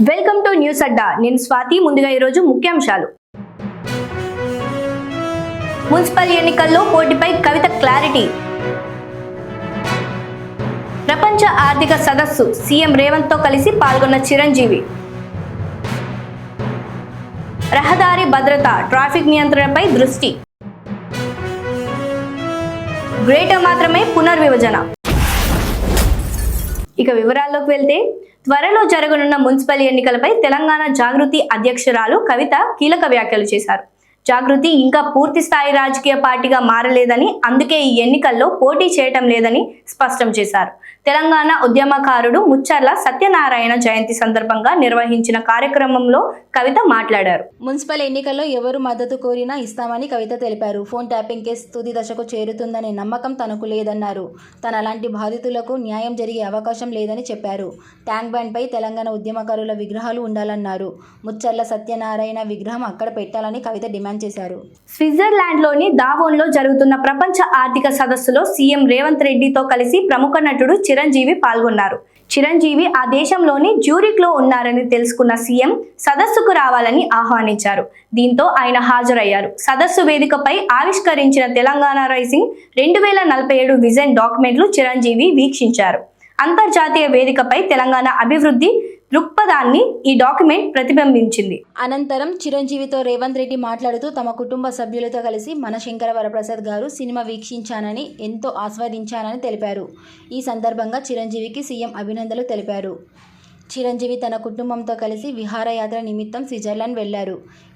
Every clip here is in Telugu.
వెల్కమ్ టు న్యూస్ అడ్డా. నేను స్వాతి. ముందుగా ఈరోజు ముఖ్యాంశాలు. మున్సిపల్ ఎన్నికల్లో పోటీపై కవిత క్లారిటీ. ప్రపంచ ఆర్థిక సదస్సు సీఎం రేవంత్ తో కలిసి పాల్గొన్న చిరంజీవి. రహదారి భద్రత, ట్రాఫిక్ నియంత్రణపై దృష్టి. గ్రేటర్ మాత్రమే పునర్విభజన. ఇక వివరాల్లోకి వెళ్తే, త్వరలో జరగనున్న మున్సిపల్ ఎన్నికలపై తెలంగాణ జాగృతి అధ్యక్షురాలు కవిత కీలక వ్యాఖ్యలు చేశారు. జాగృతి ఇంకా పూర్తి స్థాయి రాజకీయ పార్టీగా మారలేదని, అందుకే ఈ ఎన్నికల్లో పోటీ చేయటం లేదని స్పష్టం చేశారు. తెలంగాణ ఉద్యమకారుడు ముచ్చర్ల సత్యనారాయణ జయంతి సందర్భంగా నిర్వహించిన కార్యక్రమంలో కవిత మాట్లాడారు. మున్సిపల్ ఎన్నికల్లో ఎవరు మద్దతు కోరినా ఇస్తామని కవిత తెలిపారు. ఫోన్ ట్యాపింగ్ కేసు తుది దశకు చేరుతుందనే నమ్మకం తనకు లేదన్నారు. తనలాంటి బాధితులకు న్యాయం జరిగే అవకాశం లేదని చెప్పారు. ట్యాంక్ బండ్ పై తెలంగాణ ఉద్యమకారుల విగ్రహాలు ఉండాలన్నారు. ముచ్చర్ల సత్యనారాయణ విగ్రహం అక్కడ పెట్టాలని కవిత డిమాండ్ చేశారు. స్విట్జర్లాండ్లోని దావోన్లో జరుగుతున్న ప్రపంచ ఆర్థిక సదస్సులో సీఎం రేవంత్ రెడ్డితో కలిసి ప్రముఖ నటుడు చిరంజీవి పాల్గొన్నారు. చిరంజీవి ఆ దేశంలోని జ్యూరిక్లో ఉన్నారని తెలుసుకున్న సీఎం సదస్సుకు రావాలని ఆహ్వానించారు. దీంతో ఆయన హాజరయ్యారు. సదస్సు వేదికపై ఆవిష్కరించిన తెలంగాణ రైజింగ్ 2047 విజన్ డాక్యుమెంట్లు చిరంజీవి వీక్షించారు. అంతర్జాతీయ వేదికపై తెలంగాణ అభివృద్ధి దృక్పథాన్ని ఈ డాక్యుమెంట్ ప్రతిబింబించింది. అనంతరం చిరంజీవితో రేవంత్ రెడ్డి మాట్లాడుతూ, తమ కుటుంబ సభ్యులతో కలిసి మనశంకర వరప్రసాద్ గారు సినిమా వీక్షించానని, ఎంతో ఆస్వాదించానని తెలిపారు. ఈ సందర్భంగా చిరంజీవికి సీఎం అభినందనలు తెలిపారు. చిరంజీవి తన కుటుంబంతో కలిసి విహారయాత్ర నిమిత్తం స్విట్జర్లాండ్ వెళ్లారు.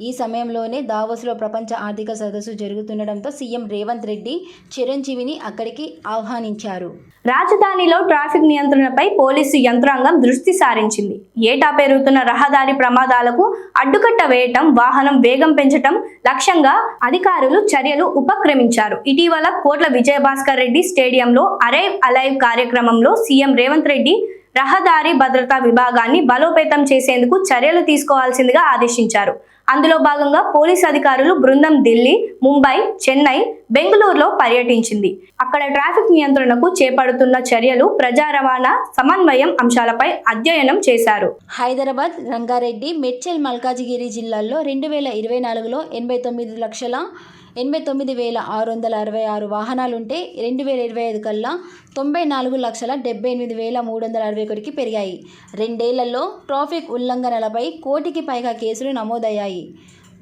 ఈ సమయంలోనే దావోస్లో ప్రపంచ ఆర్థిక సదస్సు జరుగుతుండటంతో సీఎం రేవంత్ రెడ్డి చిరంజీవిని అక్కడికి ఆహ్వానించారు. రాజధానిలో ట్రాఫిక్ నియంత్రణపై పోలీసు యంత్రాంగం దృష్టి సారించింది. ఏటా పెరుగుతున్న రహదారి ప్రమాదాలకు అడ్డుకట్ట వేయటం, వాహనం వేగం పెంచటం లక్ష్యంగా అధికారులు చర్యలు ఉపక్రమించారు. ఇటీవల కోట్ల విజయభాస్కర్ రెడ్డి స్టేడియంలో అరైవ్ అలైవ్ కార్యక్రమంలో సీఎం రేవంత్ రెడ్డి రహదారి భద్రతా విభాగాన్ని బలోపేతం చేసేందుకు చర్యలు తీసుకోవాల్సిందిగా ఆదేశించారు. అందులో భాగంగా పోలీసు అధికారులు బృందం ఢిల్లీ, ముంబై, చెన్నై, బెంగళూరులో పర్యటించింది. అక్కడ ట్రాఫిక్ నియంత్రణకు చేపడుతున్న చర్యలు, ప్రజా రవాణా సమన్వయం అంశాలపై అధ్యయనం చేశారు. హైదరాబాద్, రంగారెడ్డి, మేడ్చల్, మల్కాజిగిరి జిల్లాల్లో 2024లో 89,666 వాహనాలుంటే 2025 కల్లా 94,78,361కి పెరిగాయి. రెండేళ్లలో ట్రాఫిక్ ఉల్లంఘనలపై 1 కోటికి పైగా కేసులు నమోదయ్యాయి.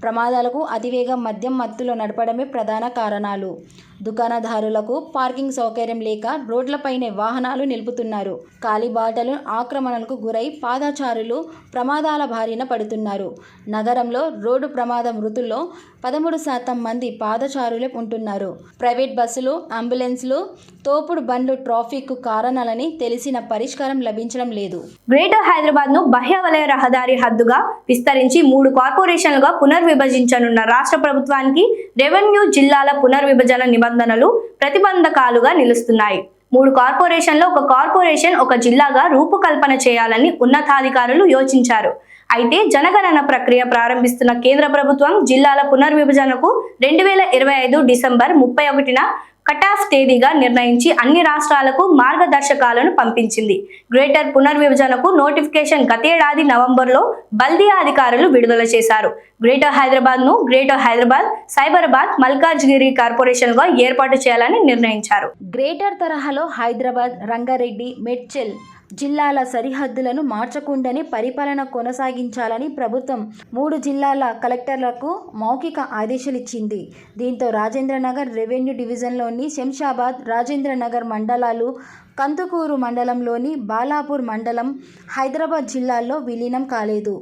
ప్రమాదాలకు అతివేగం, మద్యం మత్తులో నడపడమే ప్రధాన కారణాలు. దుకాణదారులకు పార్కింగ్ సౌకర్యం లేక రోడ్లపైనే వాహనాలు నిలుపుతున్నారు. కాలిబాటలు ఆక్రమణలకు గురై పాదచారులు ప్రమాదాల బారిన పడుతున్నారు. నగరంలో రోడ్డు ప్రమాద మృతుల్లో 13% మంది పాదచారులే ఉంటున్నారు. ప్రైవేట్ బస్సులు, అంబులెన్స్లు, తోపుడు బండ్లు ట్రాఫిక్ కారణాలని తెలిసిన పరిష్కారం లభించడం లేదు. గ్రేటర్ హైదరాబాద్ ను బాహ్య వలయ రహదారి హద్దుగా విస్తరించి 3 కార్పొరేషన్లుగా పునర్విభజించనున్న రాష్ట్ర ప్రభుత్వానికి రెవెన్యూ జిల్లాల పునర్విభజన నిబంధనలు ప్రతిబంధకాలుగా నిలుస్తున్నాయి. 3 కార్పొరేషన్లో ఒక కార్పొరేషన్, ఒక జిల్లాగా రూపకల్పన చేయాలని ఉన్నతాధికారులు యోచించారు. అయితే జనగణన ప్రక్రియ ప్రారంభిస్తున్న కేంద్ర ప్రభుత్వం జిల్లాల పునర్విభజనకు 2025 డిసెంబర్ 31న కటాఫ్ తేదీగా నిర్ణయించి అన్ని రాష్ట్రాలకు మార్గదర్శకాలను పంపించింది. గ్రేటర్ పునర్విభజనకు నోటిఫికేషన్ గతేడాది నవంబర్లో బల్దియా అధికారులు విడుదల చేశారు. గ్రేటర్ హైదరాబాద్, సైబరాబాద్, మల్కాజ్గిరి కార్పొరేషన్గా ఏర్పాటు చేయాలని నిర్ణయించారు. గ్రేటర్ తరహాలో హైదరాబాద్, రంగారెడ్డి, మేడ్చల్ జిల్లాల సరిహద్దులను మార్చకుండానే పరిపాలన కొనసాగించాలని ప్రభుత్వం 3 జిల్లాల కలెక్టర్లకు మౌఖిక ఆదేశాలిచ్చింది. దీంతో రాజేంద్రనగర్ రెవెన్యూ డివిజన్లోని శంషాబాద్, రాజేంద్రనగర్ మండలాలు, కందుకూరు మండలంలోని బాలాపూర్ మండలం హైదరాబాద్ జిల్లాల్లో విలీనం కాలేదు.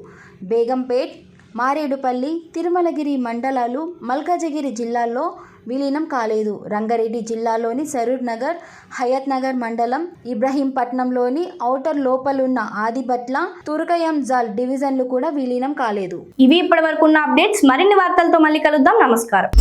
బేగంపేట్, మారేడుపల్లి, తిరుమలగిరి మండలాలు మల్కాజిగిరి జిల్లాల్లో విలీనం కాలేదు. రంగారెడ్డి జిల్లాలోని సరూర్ నగర్, హయత్ నగర్ మండలం, ఇబ్రహీంపట్నంలోని ఔటర్ లోపలున్న ఆదిబట్ల, తుర్కయంజాల్ డివిజన్లు కూడా విలీనం కాలేదు. ఇవి ఇప్పటివరకు ఉన్న అప్డేట్స్. మరిన్ని వార్తలతో మళ్ళీ కలుద్దాం. నమస్కారం.